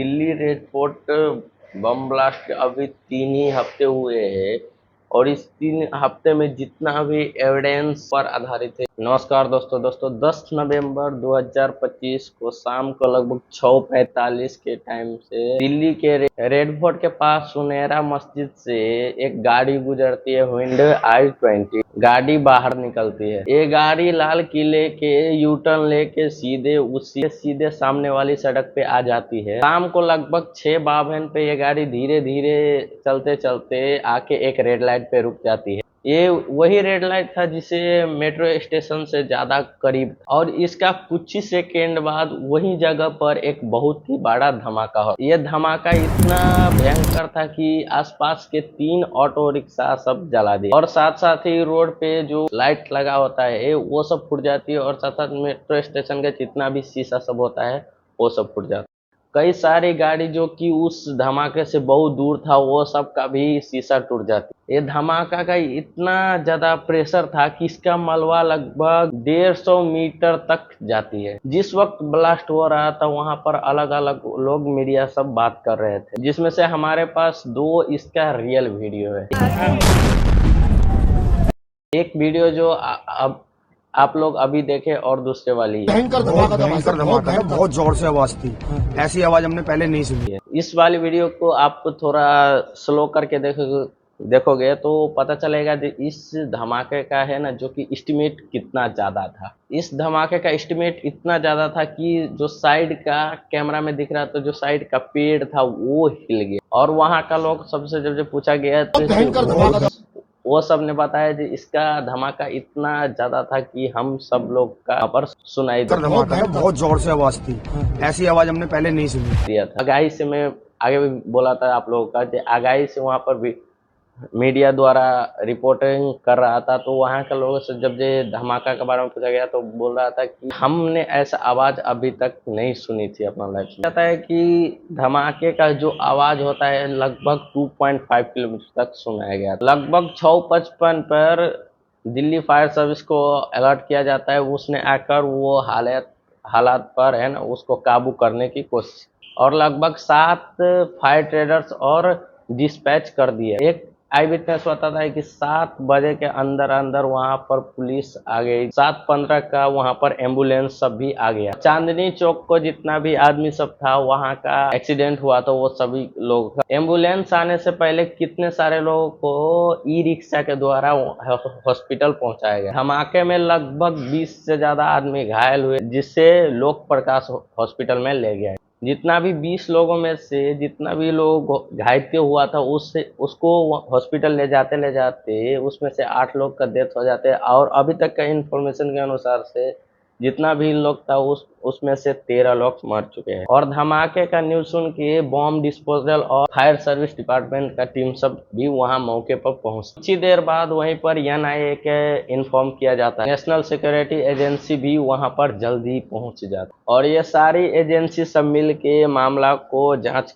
Delhi red fort bomb blast के अभी 3 ही हफ्ते हुए हैं और इस 3 हफ्ते में जितना भी एविडेंस पर आधारित है। नमस्कार दोस्तों 10 नवंबर 2025 को शाम को लगभग 6:45 के टाइम से दिल्ली के रेड फोर्ट के पास सुनहरा मस्जिद से एक गाड़ी गुजरती है, Hyundai i20 गाड़ी बाहर निकलती है। ये गाड़ी लाल किले के यू टर्न लेके सीधे सामने वाली सड़क पे आ जाती है। शाम को लगभग 6:52 पे ये गाड़ी धीरे धीरे चलते चलते आके एक रेड लाइट पे रुक जाती है। ये वही रेड लाइट था जिसे मेट्रो स्टेशन से ज्यादा करीब, और इसका कुछ ही सेकेंड बाद वही जगह पर एक बहुत ही बड़ा धमाका हो। यह धमाका इतना भयंकर था कि आसपास के 3 ऑटो रिक्शा सब जला दिए और साथ साथ ही रोड पे जो लाइट लगा होता है वो सब फूट जाती है और साथ साथ मेट्रो स्टेशन का जितना भी शीशा सब होता है वो सब फूट जाता है। कई सारी गाड़ी जो कि उस धमाके से बहुत दूर था वो सब का भी शीशा टूट जाती। ये धमाका का इतना ज्यादा प्रेशर था कि इसका मलबा लगभग 150 मीटर तक जाती है। जिस वक्त ब्लास्ट हो रहा था वहां पर अलग अलग लोग मीडिया सब बात कर रहे थे, जिसमें से हमारे पास 2 इसका रियल वीडियो है। एक वीडियो जो अब आप लोग अभी देखे और दूसरे वाली भयंकर धमाका था, बहुत जोर से आवाज थी। ऐसी आवाज हमने पहले नहीं सुनी है। इस वाली वीडियो को आपको थोड़ा स्लो करके देखोगे तो पता चलेगा कि इस धमाके का है ना जो कि एस्टिमेट कितना ज्यादा था। इस धमाके का एस्टिमेट इतना ज्यादा था कि जो साइड का कैमरा में दिख रहा था, जो साइड का पेड़ था वो हिल गया। और वहां का लोग सबसे जब पूछा गया तो वो सब ने बताया कि इसका धमाका इतना ज्यादा था कि हम सब लोग का पर सुनाई धमाका है, बहुत जोर से आवाज थी। ऐसी आवाज हमने पहले नहीं सुनी दिया था। आगाही से मैं आगे भी बोला था आप लोगों का कि आगाही से वहां पर भी मीडिया द्वारा रिपोर्टिंग कर रहा था, तो वहां के लोगों से जब ये धमाका के बारे में पूछा गया तो बोल रहा था कि हमने ऐसा आवाज अभी तक नहीं सुनी थी अपना लाइफ में। कहता है कि धमाके का जो आवाज होता है लगभग 2.5 किलोमीटर तक सुनाया गया। लगभग 6:55 पर दिल्ली फायर सर्विस को अलर्ट किया जाता है। उसने आकर वो हालात पर है ना उसको काबू करने की कोशिश, और लगभग 7 फायर ट्रेडर्स और डिस्पैच कर दिए। एक आई विटनेस बताता है कि 7 बजे के अंदर अंदर वहां पर पुलिस आ गई। 7:15 का वहां पर एम्बुलेंस सब भी आ गया। चांदनी चौक को जितना भी आदमी सब था वहां का एक्सीडेंट हुआ तो वो सभी लोग, एम्बुलेंस आने से पहले कितने सारे लोगों को ई रिक्शा के द्वारा हॉस्पिटल पहुंचाया गया। धमाके में लगभग 20 से ज्यादा आदमी घायल हुए, जिससे लोक प्रकाश हॉस्पिटल में ले गया। जितना भी 20 लोगों में से जितना भी लोग घायल हुआ था उसको हॉस्पिटल ले जाते उसमें से 8 लोग का डेथ हो जाते, और अभी तक का इंफॉर्मेशन के अनुसार से जितना भी लोग था उसमें से 13 लोग मर चुके हैं। और धमाके का न्यूज सुन के बॉम्ब डिस्पोजल और फायर सर्विस डिपार्टमेंट का टीम सब भी वहां मौके पर पहुंच। कुछ ही देर बाद वहीं पर NIA के इन्फॉर्म किया जाता है। नेशनल सिक्योरिटी एजेंसी भी वहां पर जल्दी पहुंच जाता, और ये सारी एजेंसी सब मिल के मामला को जांच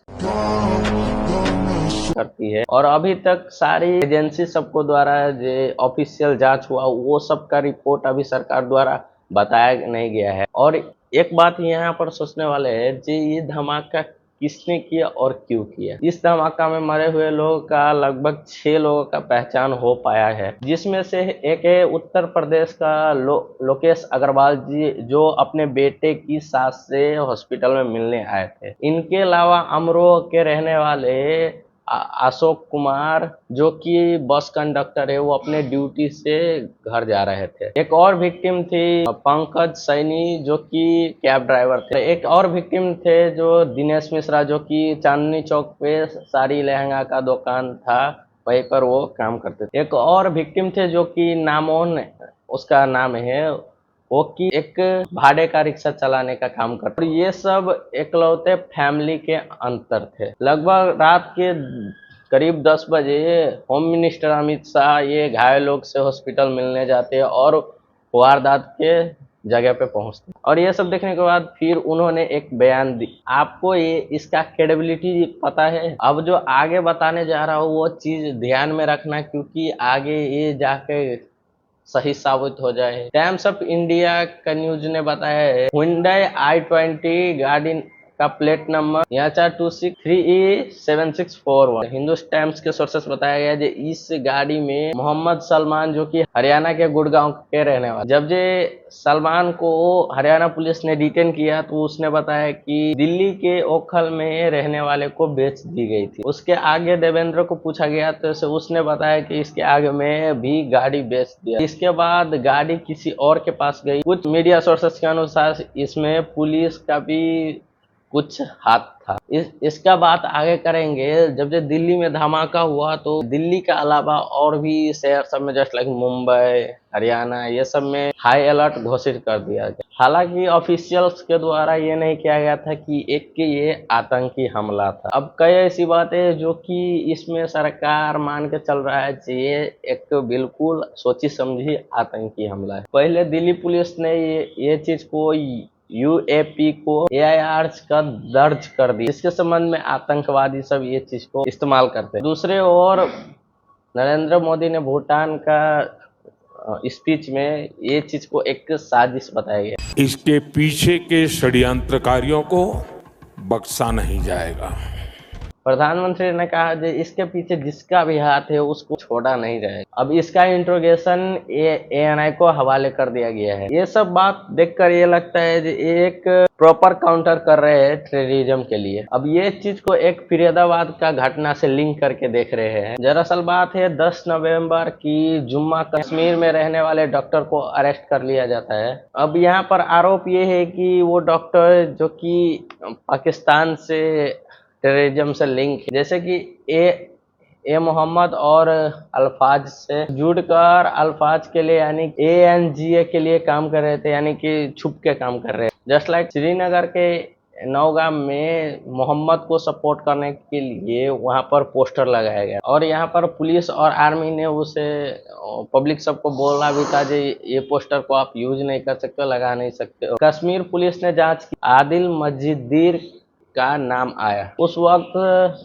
करती है। और अभी तक सारी एजेंसी सबको द्वारा जो ऑफिशियल जांच हुआ वो सब का रिपोर्ट अभी सरकार द्वारा बताया नहीं गया है। और एक बात यहाँ पर सोचने वाले है कि ये धमाका किसने किया और क्यों किया। इस धमाका में मरे हुए लोगों का लगभग 6 लोगों का पहचान हो पाया है, जिसमें से एक है उत्तर प्रदेश का लोकेश अग्रवाल जी, जो अपने बेटे की सास से हॉस्पिटल में मिलने आए थे। इनके अलावा अमरोह के रहने वाले अशोक कुमार, जो कि बस कंडक्टर है, वो अपने ड्यूटी से घर जा रहे थे। एक और विक्टिम थी पंकज सैनी, जो कि कैब ड्राइवर थे। एक और विक्टिम थे जो दिनेश मिश्रा, जो कि चांदनी चौक पे साड़ी लहंगा का दुकान था, वहीं पर वो काम करते थे। एक और विक्टिम थे जो कि नामोन उसका नाम है, वो कि एक भाड़े का रिक्शा चलाने का काम करते। और ये सब एकलौते फैमिली के अंतर थे। लगभग रात के करीब 10 बजे होम मिनिस्टर अमित शाह ये घायल लोग से हॉस्पिटल मिलने जाते और वारदात के जगह पे पहुंचते। और ये सब देखने के बाद फिर उन्होंने एक बयान दी। आपको ये इसका क्रेडिबिलिटी पता है? अब जो आगे बताने जा रहा हूँ वो चीज ध्यान में रखना, क्योंकि आगे ये जाके सही साबित हो जाए। टाइम्स ऑफ इंडिया का न्यूज ने बताया है Hyundai i20 का plate number HR26-3E7641। Hindustan times के सोर्सेस बताया गया कि इस गाड़ी में मोहम्मद सलमान जो कि हरियाणा के गुड़गांव के रहने वाले, जब जे सलमान को हरियाणा पुलिस ने डिटेन किया तो उसने बताया कि दिल्ली के ओखल में रहने वाले को बेच दी गई थी। उसके आगे देवेंद्र को पूछा गया तो उसने बताया कि इसके आगे में भी गाड़ी बेच दिया। इसके बाद गाड़ी किसी और के पास गई। कुछ मीडिया सोर्सेस के अनुसार इसमें पुलिस का भी कुछ हाथ था। इसका बात आगे करेंगे। जब जब दिल्ली में धमाका हुआ तो दिल्ली का अलावा और भी शहर सब में जस्ट लाइक मुंबई, हरियाणा, ये सब में हाई अलर्ट घोषित कर दिया गया। हालांकि ऑफिशियल्स के द्वारा ये नहीं किया गया था कि एक के ये आतंकी हमला था। अब कई ऐसी बातें जो कि इसमें सरकार मान के चल रहा है कि ये एक बिल्कुल सोची समझी आतंकी हमला है। पहले दिल्ली पुलिस ने ये चीज को यूएपी को AIR का दर्ज कर दी। इसके संबंध में आतंकवादी सब ये चीज को इस्तेमाल करते हैं। दूसरे ओर नरेंद्र मोदी ने भूटान का स्पीच में ये चीज को एक साजिश बताया गया। इसके पीछे के षड्यंत्रकारियों को बख्शा नहीं जाएगा। प्रधानमंत्री ने कहा कि इसके पीछे जिसका भी हाथ है उसको छोड़ा नहीं जाएगा। अब इसका इंट्रोगेशन ANI को हवाले कर दिया गया है। ये सब बात देखकर ये लगता है कि एक प्रॉपर काउंटर कर रहे हैं टेररिज्म के लिए। अब ये चीज को एक फरीदाबाद का घटना से लिंक करके देख रहे हैं। दरअसल बात है 10 नवंबर की जुम्मा कश्मीर में रहने वाले डॉक्टर को अरेस्ट कर लिया जाता है। अब यहाँ पर आरोप ये है कि वो डॉक्टर जो कि पाकिस्तान से टेररिज्म से लिंक, जैसे कि ए मोहम्मद और अल्फाज से जुड़कर अल्फाज के लिए यानी ANGA के लिए काम कर रहे थे, यानी कि छुप के काम कर रहे हैं। जस्ट लाइक श्रीनगर के नौगाम में मोहम्मद को सपोर्ट करने के लिए वहां पर पोस्टर लगाया गया और यहाँ पर पुलिस और आर्मी ने उसे पब्लिक सबको बोला भी था कि ये पोस्टर को आप यूज नहीं कर सकते, लगा नहीं सकते। कश्मीर पुलिस ने जांच की, आदिल मजिदीर का नाम आया। उस वक्त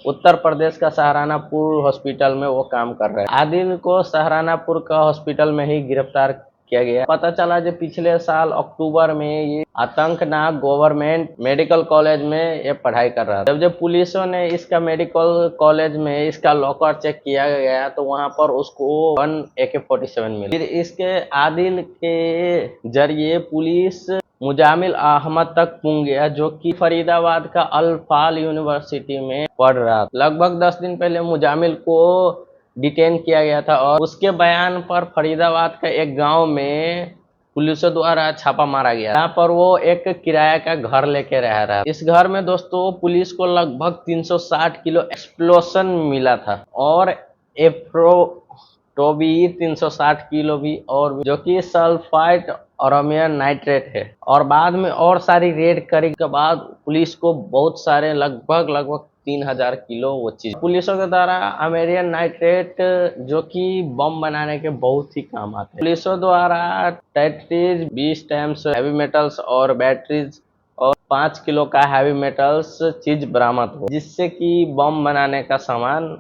उत्तर प्रदेश का सहारनपुर हॉस्पिटल में वो काम कर रहे हैं। आदिल को सहारनपुर का हॉस्पिटल में ही गिरफ्तार किया गया। पता चला जो पिछले साल अक्टूबर में ये आतंकनाग गवर्नमेंट मेडिकल कॉलेज में ये पढ़ाई कर रहा था। जब पुलिसों ने इसका मेडिकल कॉलेज में इसका लॉकर चेक किया गया तो वहां पर उसको 1 AK-47 मिला। फिर इसके आदिल के जरिए पुलिस मुजामिल अहमद तक पहुंच गया जो कि फरीदाबाद का अल-फाल यूनिवर्सिटी में पढ़ रहा था। लगभग 10 दिन पहले मुजामिल को डिटेन किया गया था और उसके बयान पर फरीदाबाद का एक गांव में पुलिस द्वारा छापा मारा गया। यहाँ पर वो एक किराया का घर लेके रह रहा है। इस घर में दोस्तों पुलिस को लगभग 360 किलो एक्सप्लोजन मिला था और एफ्रोटोबी 360 किलो भी, और जो कि सल्फाइड अमोनियम नाइट्रेट है। और बाद में और सारी रेड करने के बाद पुलिस को बहुत सारे लगभग 3000 किलो वो चीज पुलिसों के द्वारा अमोनियम नाइट्रेट जो कि बम बनाने के बहुत ही काम आते हैं। पुलिसों द्वारा टैटरीज 20 टाइम्स हैवी मेटल्स और बैटरीज और 5 किलो का हैवी मेटल्स चीज बरामद हो, जिससे कि बम बनाने का सामान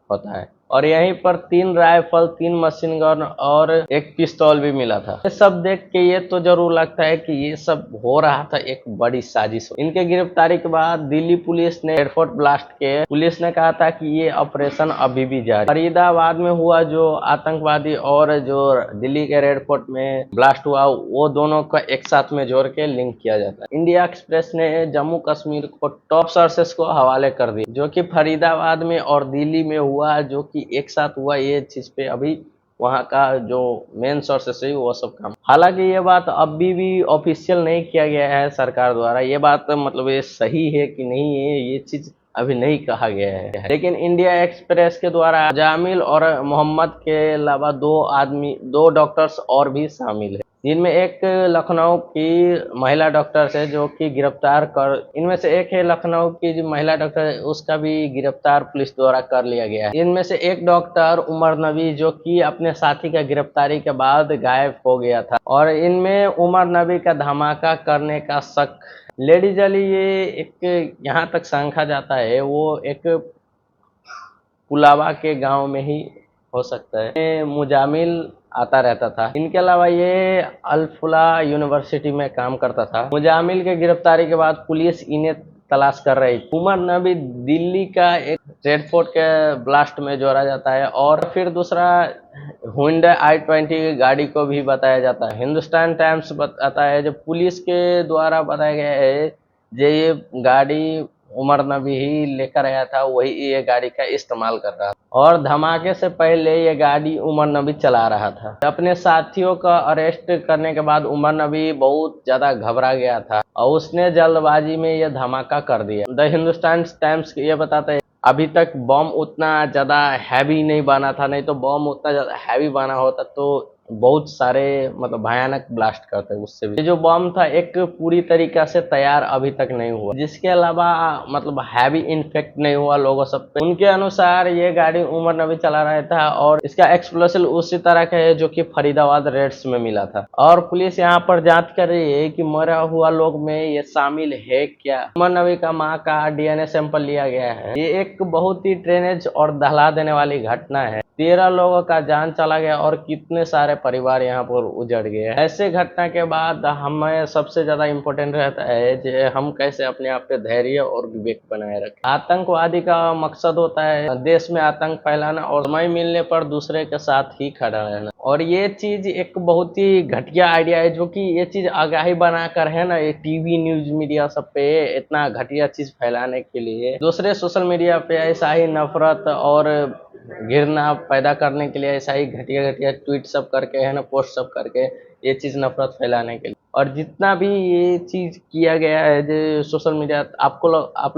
होता है। और यहीं पर 3 राइफल, 3 मशीन गन और एक पिस्तौल भी मिला था। ये सब देख के ये तो जरूर लगता है कि ये सब हो रहा था एक बड़ी साजिश। इनके गिरफ्तारी के बाद दिल्ली पुलिस ने एयरपोर्ट ब्लास्ट के पुलिस ने कहा था कि ये ऑपरेशन अभी भी जारी। फरीदाबाद में हुआ जो आतंकवादी और जो दिल्ली के एयरपोर्ट में ब्लास्ट हुआ वो दोनों का एक साथ में जोड़ के लिंक किया जाता है। इंडिया एक्सप्रेस ने जम्मू कश्मीर को टॉप सोर्सेस को हवाले कर दी जो कि फरीदाबाद में और दिल्ली में हुआ, जो कि एक साथ हुआ। ये चीज पे अभी वहां का जो मेन सोर्सेस है वो सब काम। हालांकि ये बात अभी भी ऑफिशियल नहीं किया गया है सरकार द्वारा। ये बात मतलब ये सही है कि नहीं है ये चीज अभी नहीं कहा गया है। लेकिन इंडिया एक्सप्रेस के द्वारा जामिल और मोहम्मद के अलावा 2 डॉक्टर्स और भी शामिल है, जिनमें एक लखनऊ की महिला डॉक्टर है जो कि गिरफ्तार कर, इनमें से एक है लखनऊ की जो महिला डॉक्टर है उसका भी गिरफ्तार पुलिस द्वारा कर लिया गया है। इनमें से एक डॉक्टर उमर नबी जो कि अपने साथी का गिरफ्तारी के बाद गायब हो गया था और इनमें उमर नबी का धमाका करने का शक। लेडीज अली ये एक यहाँ तक समझा जाता है वो एक पुलावा के गांव में ही हो सकता है। मुजामिल आता रहता था। इनके अलावा ये अल-फला यूनिवर्सिटी में काम करता था। मुजामिल के गिरफ्तारी के बाद पुलिस इन्हें तलाश कर रही थी। उमर नबी दिल्ली का एक रेड फोर्ट के ब्लास्ट में जोड़ा जाता है और फिर दूसरा Hyundai i20 गाड़ी को भी बताया जाता है। हिंदुस्तान टाइम्स बताता है जो पुलिस के द्वारा बताया गया है जो ये गाड़ी उमर नबी ही लेकर आया था, वही ये गाड़ी का इस्तेमाल कर रहा था और धमाके से पहले ये गाड़ी उमर नबी चला रहा था। अपने साथियों का अरेस्ट करने के बाद उमर नबी बहुत ज्यादा घबरा गया था और उसने जल्दबाजी में ये धमाका कर दिया। द हिंदुस्तान टाइम्स ये बताता है अभी तक बम उतना ज्यादा हैवी नहीं बना था, नहीं तो बम उतना ज्यादा हैवी बना होता तो बहुत सारे मतलब भयानक ब्लास्ट करते उससे भी। ये जो बम था एक पूरी तरीका से तैयार अभी तक नहीं हुआ, जिसके अलावा मतलब हैवी इन्फेक्ट नहीं हुआ लोगों सब पे। उनके अनुसार ये गाड़ी उमर नबी चला रहा था और इसका एक्सप्लोसिव उसी तरह का है जो कि फरीदाबाद रेड्स में मिला था और पुलिस यहाँ पर जांच कर रही है कि मरा हुआ लोग में ये शामिल है क्या। उमर नबी का माँ का DNA सैंपल लिया गया है। ये एक बहुत ही ड्रेनेज और दहला देने वाली घटना है। 13 लोगों का जान चला गया और कितने सारे परिवार यहाँ पर उजड़ गए। ऐसे घटना के बाद हमें सबसे ज्यादा इम्पोर्टेंट रहता है कि हम कैसे अपने आप पे धैर्य और विवेक बनाए रखें। आतंकवादी का मकसद होता है देश में आतंक फैलाना और समय मिलने पर दूसरे के साथ ही खड़ा रहना, और ये चीज एक बहुत ही घटिया आइडिया है जो कि ये चीज आगाही बनाकर है ना, ये टीवी न्यूज मीडिया सब पे इतना घटिया चीज फैलाने के लिए दूसरे सोशल मीडिया पे ऐसा ही नफरत और घृणा पैदा करने के लिए ऐसा ही घटिया घटिया ट्वीट सब करके है ना, पोस्ट सब करके ये चीज नफरत फैलाने के लिए। और जितना भी ये चीज किया गया है जो सोशल मीडिया, आप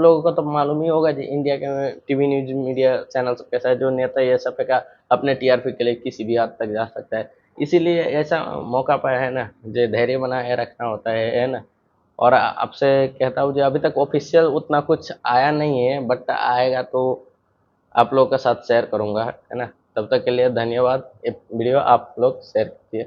लोगों को तो मालूम ही होगा जो इंडिया के टीवी न्यूज मीडिया चैनल सब कैसा है, जो नेता ये सब का अपने TRP के लिए किसी भी हद तक जा सकता है। इसीलिए ऐसा मौका पर है ना जो धैर्य बनाए रखना होता है ना। और आपसे कहता हूँ जो अभी तक ऑफिशियल उतना कुछ आया नहीं है, बट आएगा तो आप लोगों के साथ शेयर करूंगा, है ना। तब तक के लिए धन्यवाद। ये वीडियो आप लोग शेयर कीजिए।